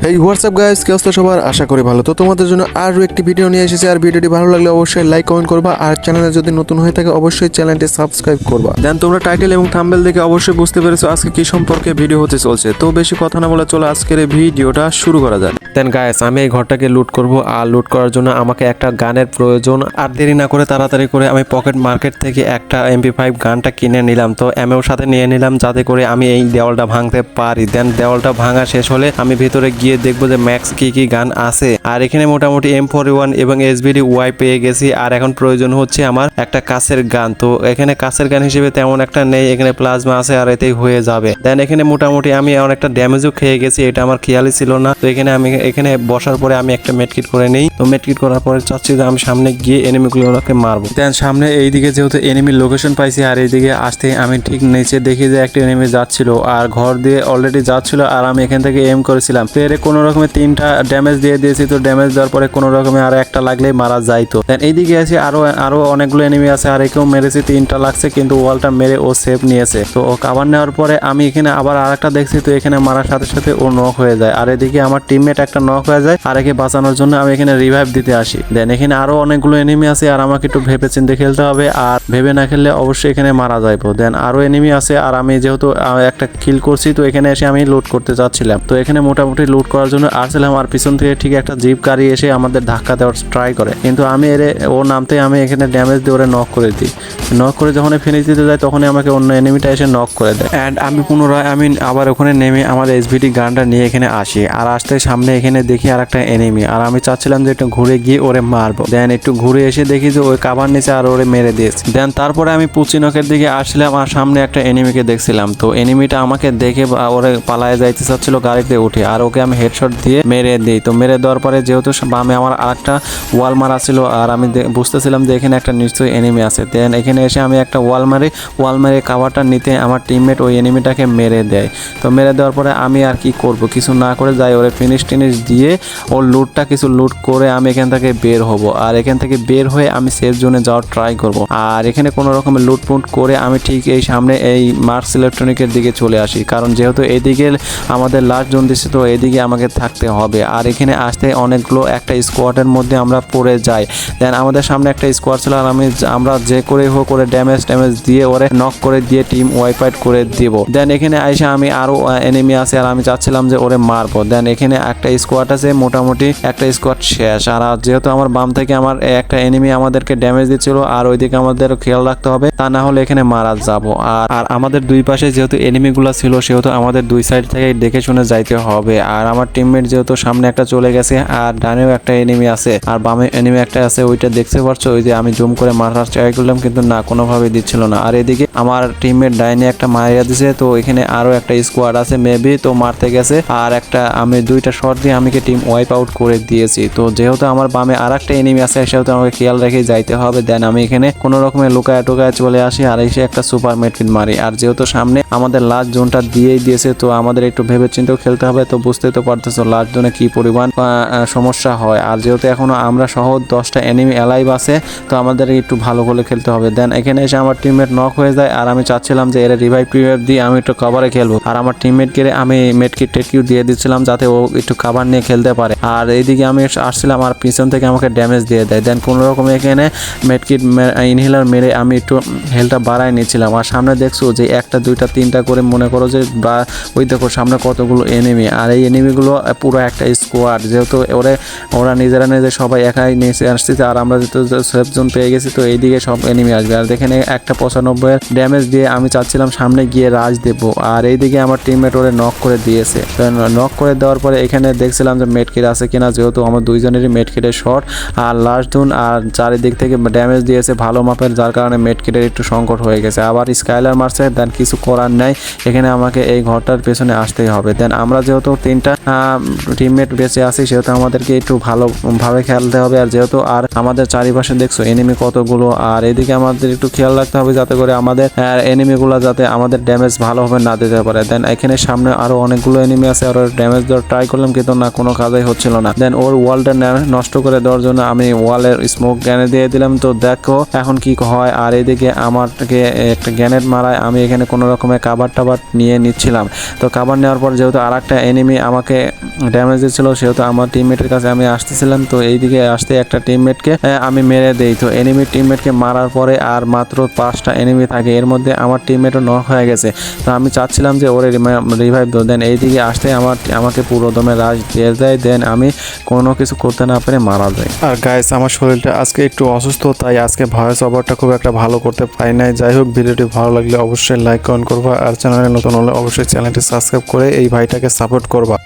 এই WhatsApp guys, কি অবস্থা সবার? আশা করি ভালো। তো তোমাদের জন্য আরও একটি ভিডিও নিয়ে এসেছি। আর ভিডিওটি ভালো লাগলে অবশ্যই লাইক কমেন্ট করবা, আর চ্যানেলে যদি নতুন হয়ে থাকে অবশ্যই চ্যানেলটি সাবস্ক্রাইব করবা। দেন তোমরা টাইটেল এবং থাম্বনেল দেখে অবশ্যই বুঝতে পেরেছো আজকে কি সম্পর্কে ভিডিও হতে চলছে। তো বেশি কথা না বলে চলো আজকের এই ভিডিওটা শুরু করা যাক। দেন গাইস, আমি এই ঘরটাকে লুট করব, আর লুট করার জন্য আমাকে একটা গানের প্রয়োজন। আর দেরি না করে তাড়াতাড়ি করে আমি পকেট মার্কেট থেকে একটা MP5 গানটা কিনে নিলাম। তো এমএও সাথে নিয়ে নিলাম যাতে করে আমি এই দেওয়ালটা ভাঙতে পারি। দেন দেওয়ালটা ভাঙা শেষ হলে আমি ভিতরে গিয়ে দেখবো যে ম্যাক্স কি কি গান আছে। আর এখানে মোটামুটি M41 এবং SBD ওয়াই পেয়ে গেছি। আর এখন প্রয়োজন হচ্ছে আমার একটা কাছের গান। তো এখানে কাছের গান হিসেবে তেমন একটা নেই, এখানে প্লাজমা আছে আর এতেই হয়ে যাবে। দেন এখানে মোটামুটি আমি অনেকটা ড্যামেজও খেয়ে গেছি, এটা আমার খেয়ালই ছিল না। তো এখানে বসার পরে আমি একটা মেডকিট করে নেই। তো মেডকিট করার পরে চাচ্ছি যে আমি সামনে গিয়ে এনিমিগুলোকে মারবো। দেন সামনে এইদিকে যেহেতু এনিমির লোকেশন পাইছি, আর এইদিকে আসতে আমি ঠিক নিচে দেখি যে একটা এনিমি যাচ্ছিল আর ঘর দিয়ে অলরেডি যাচ্ছিল, আর আমি এখান থেকে এম করেছিলাম। তো এর কোনো রকমের 3টা ড্যামেজ দিয়ে দিয়েছি। তো ড্যামেজ দেওয়ার পরে কোনো রকমে আর একটা লাগলেই মারা যাইতো। দেন এইদিকে আছে আরো অনেকগুলো এনিমি আছে, আর একেও মেরেছি, 3টা লাগছে কিন্তু ওয়ালটা মেরে ও সেভ নিয়েছে। তো ও কাভার নেওয়ার পরে আমি এখানে আবার আরেকটা দেখছি। তো এখানে মারার সাথে সাথে ও নক হয়ে যায়, আর এদিকে আমার টিমমেট একটা নক হয়ে যায়। আর একে বাঁচানোর জন্য আমি এখানে রিভাইভ দিতে আসি। দেন এখানে আরো অনেকগুলো এনিমি আছে, আর আমাকে একটু ভেবে চিন্তে খেলতে হবে, আর ভেবে না খেললে অবশ্যই এখানে মারা যাইবো। দেন আরো এনিমি আছে, আর আমি যেহেতু একটা কিল করছি তো এখানে এসে আমি লুট করতে চাচ্ছিলাম। তো এখানে মোটামুটি লুট করার জন্য আসছিলাম, আর পিছন থেকে ঠিক একটা জিপ গাড়ি এসে আমাদের ধাক্কা দেওয়ার ট্রাই করে, কিন্তু আমি ও নামতে আমি এখানে ড্যামেজ দিয়ে ওরে নক করে দিই। নক করে যখন ফিনিশ দিতে যায় তখনই আমাকে অন্য এনিমিটা এসে নক করে দেয়। অ্যান্ড আমি পুনরায় আবার ওখানে নেমে আমার SBD গানটা নিয়ে এখানে আসি, আর আসতে সামনে এখানে দেখি আর একটা এনিমি, আর আমি চাচ্ছিলাম যে একটু ঘুরে গিয়ে ওরে মারবো। দেন একটু ঘুরে এসে দেখি যে ওই কাভার নিচে আর ওরে মেরে দিয়েছে। দেন তারপরে আমি পুচিনকের দিকে আসছিলাম, আর সামনে একটা এনিমিকে দেখছিলাম। তো এনিমিটা আমাকে দেখে ওরে পালায় যাইতে চাচ্ছিল গাড়িতে উঠে, আর ওকে আমি হেডশট দিয়ে মেরে দিই। তো মেরে দেওয়ার পরে যেহেতু বামে আমার আরেকটা ওয়াল মারা ছিল, আর আমি বুঝতেছিলাম যে এখানে একটা নিশ্চয়ই এনিমি আছে। দেন এখানে এসে আমি একটা ওয়াল মেরে কাভারটা নিতে আমার টিমমেট ওই এনিমিটাকে মেরে দেয়। তো মেরে দেওয়ার পরে আমি আর কি করব, কিছু না করে যাই ওরে ফিনিশ দিয়ে ওর লুটটা কিছু লুট করে আমি এখান থেকে বের হব। আর এখান থেকে বের হয়ে আমি সেফ জোনে যাওয়ার ট্রাই করব। আর এখানে কোনো রকমের লুটপুট করে আমি ঠিক এই সামনে এই মার্কস ইলেকট্রনিকের দিকে চলে আসি, কারণ যেহেতু এইদিকে আমাদের লাস্ট জোন দিচ্ছে তো এইদিকে আমাকে থাকতে হবে। আর এখানে আসতে অনেকগুলো একটা স্কোয়াডের মধ্যে আমরা পড়ে যাই। দেন আমাদের সামনে একটা স্কোয়াড ছিল, আর আমরা যে করে হোক করে ড্যামেজ দিয়ে ওরে নক করে দিয়ে টিম ওয়াইপ আউট করে দিব। দেন এখানে আইসা আমি আরো এনিমি আছে, আর আমি চাচ্ছিলাম যে ওরে মারবো। দেন এখানে একটা স্কোয়াড আছে, মোটামুটি একটা স্কোয়াড শেষ। আর যেহেতু আমার বাম থেকে আমার একটা এনিমি আমাদেরকে ড্যামেজ দিচ্ছিল, আর ওইদিকে আমাদের খেয়াল রাখতে হবে, তা না হলে এখানে মারা যাবো। আর আমাদের দুই পাশে যেহেতু এনিমিগুলো ছিল সেহেতু আমাদের দুই সাইড থেকে দেখে শুনে যাইতে হবে। আর আমার টিমমেট যেহেতু সামনে একটা চলে গেছে, আর ডানেও একটা এনিমি আছে, আর বামে এনিমি একটা আছে, ওইটা দেখতে পারছো। ওই যে আমি জুম করে মারার ট্রাই করলাম কিন্তু না, কোনোভাবে দিচ্ছিল না। আর এদিকে আমার টিমমেট ডাইনে একটা মারিয়া দিছে। তো এখানে আরো একটা স্কোয়াড আছে মেবি, তো মারতে গেছে, আর আমি 2টা শট দিয়ে আমাকে টিম ওয়াইপ আউট করে দিয়েছি। তো যেহেতু আমার বামে আর একটা এনিমি আছে সেহেতু আমাকে খেয়াল রেখে যাইতে হবে। দেন আমি এখানে কোনো রকমের লুকায় টোকায় চলে আসি, আর এসে একটা সুপার মেডকিট মারি। আর যেহেতু সামনে আমাদের লাস্ট জোনটা দিয়েই দিয়েছে তো আমাদের একটু ভেবে চিন্তেও খেলতে হবে। তো বুঝতেই তো পারতেছো লাস্ট জোনে কি পরিমাণ সমস্যা হয়। আর যেহেতু এখনো আমরা সহ 10টা এনিমি অ্যালাইভ আছে, তো আমাদের একটু ভালো করে খেলতে হবে। দেন এখানে এসে আমার টিমমেট নক হয়ে যায়, আর আমি চাচ্ছিলাম যে এর রিভাইভ দিয়ে আমি একটু কভারে খেলবো। আর আমার টিমমেটকে আমি মেডকিট টেডকিট দিয়ে দিচ্ছিলাম যাতে ও একটু কভার নিয়ে খেলতে পারে। আর এইদিকে আমি আসছিলাম, আর পিছন থেকে আমাকে ড্যামেজ দিয়ে দেয়। দেন কোনো রকম এখানে মেডকিট ইনহেলার মেরে আমি একটু হেলটা বাড়াই নিচ্ছিলাম। আর সামনে দেখছো যে 1টা 2টা 3টা করে মনে করো যে ওই দেখো সামনে কতগুলো এনিমি, আর এই এনিমিগুলো পুরো একটা স্কোয়াড। যেহেতু ওরা নিজেরা সবাই একাই নিচে আসছে, আর আমরা যেহেতু সেফ জোন পেয়ে গেছি তো এইদিকে সব এনিমি আসবে। আর দেখেন একটা 95 ড্যামেজ দিয়ে আমি চাচ্ছিলাম সামনে গিয়ে রাজ দেবো, আর এইদিকে আমার টিমমেট ওরে নক করে দিয়েছে। নক করে দেওয়ার পরে এখানে দেখছিলাম যে মেডকিট আছে কিনা, যেহেতু আমার দুইজনেরই মেডকিটের শর্ট আর লাস্ট জোন, আর চারিদিক থেকে ড্যামেজ দিয়েছে ভালো মাপের, যার কারণে মেডকিটের একটু সংকট হয়ে গেছে। আবার স্কাইলার মারছে, দেন কিছু করার নাই, এখানে আমাকে এই ঘরটার পেছনে আসতেই হবে। দেন আমরা যেহেতু 3টা টিমমেট বেঁচে আছি সেহেতু আমাদেরকে একটু ভালোভাবে খেলতে হবে। আর যেহেতু আর আমাদের চারিপাশে দেখছো এনিমি কতগুলো, আর এদিকে আমাদের একটু খেয়াল রাখতে হবে যাতে করে আমাদের এনিমিগুলো যাতে আমাদের ড্যামেজ ভালোভাবে না দিতে পারে। দেন এখানে সামনে আরো অনেকগুলো এনিমি আছে, আর ড্যামেজ দেওয়ার ট্রাই করলাম কিন্তু না, কোনো কাজই হচ্ছিল না। দেন ওর ওয়ালটা নষ্ট করে দেওয়ার জন্য আমি ওয়ালের স্মোক গ্রেনেড দিয়ে দিলাম। তো দেখো এখন কি হয়। আর এদিকে আমাকে একটা গ্রেনেড মারায় আমি এখানে কোনো রকমের কাভার টাভার নিয়ে নিচ্ছিলাম। তো কাভার নেওয়ার পর যেহেতু আর একটা এনিমি আমাকে ড্যামেজ দিচ্ছিল, সেহেতু আমার টিমমেটের কাছে আমি আসতেছিলাম। তো এইদিকে আসতে একটা টিমমেটকে আমি মেরে দেই। তো এনিমি টিমমেটকে মারার পরে আর মাত্র 5টা এনিমি থাকে, এর মধ্যে আমার টিমমেটও নক হয়ে গেছে। তো আমি চাচ্ছিলাম যে ওরে রিভাইভ দেন, এইদিকে আসতে আমাকে পুরো দমে রাশ দিয়ে দেয়, দেন আমি কোনো কিছু করতে না পেরে মারা যায়। আর গাইস, আমার শরীরটা আজকে একটু অসুস্থ, তাই আজকে ভয়েস ওভারটা খুব একটা ভালো করতে পারি নাই। যাই হোক, ভিডিওটি ভালো লাগলে অবশ্যই লাইক কমেন্ট করবা, আর চ্যানেলে নতুন হলে অবশ্যই চ্যানেলটি সাবস্ক্রাইব করে এই ভাইটাকে সাপোর্ট করবা।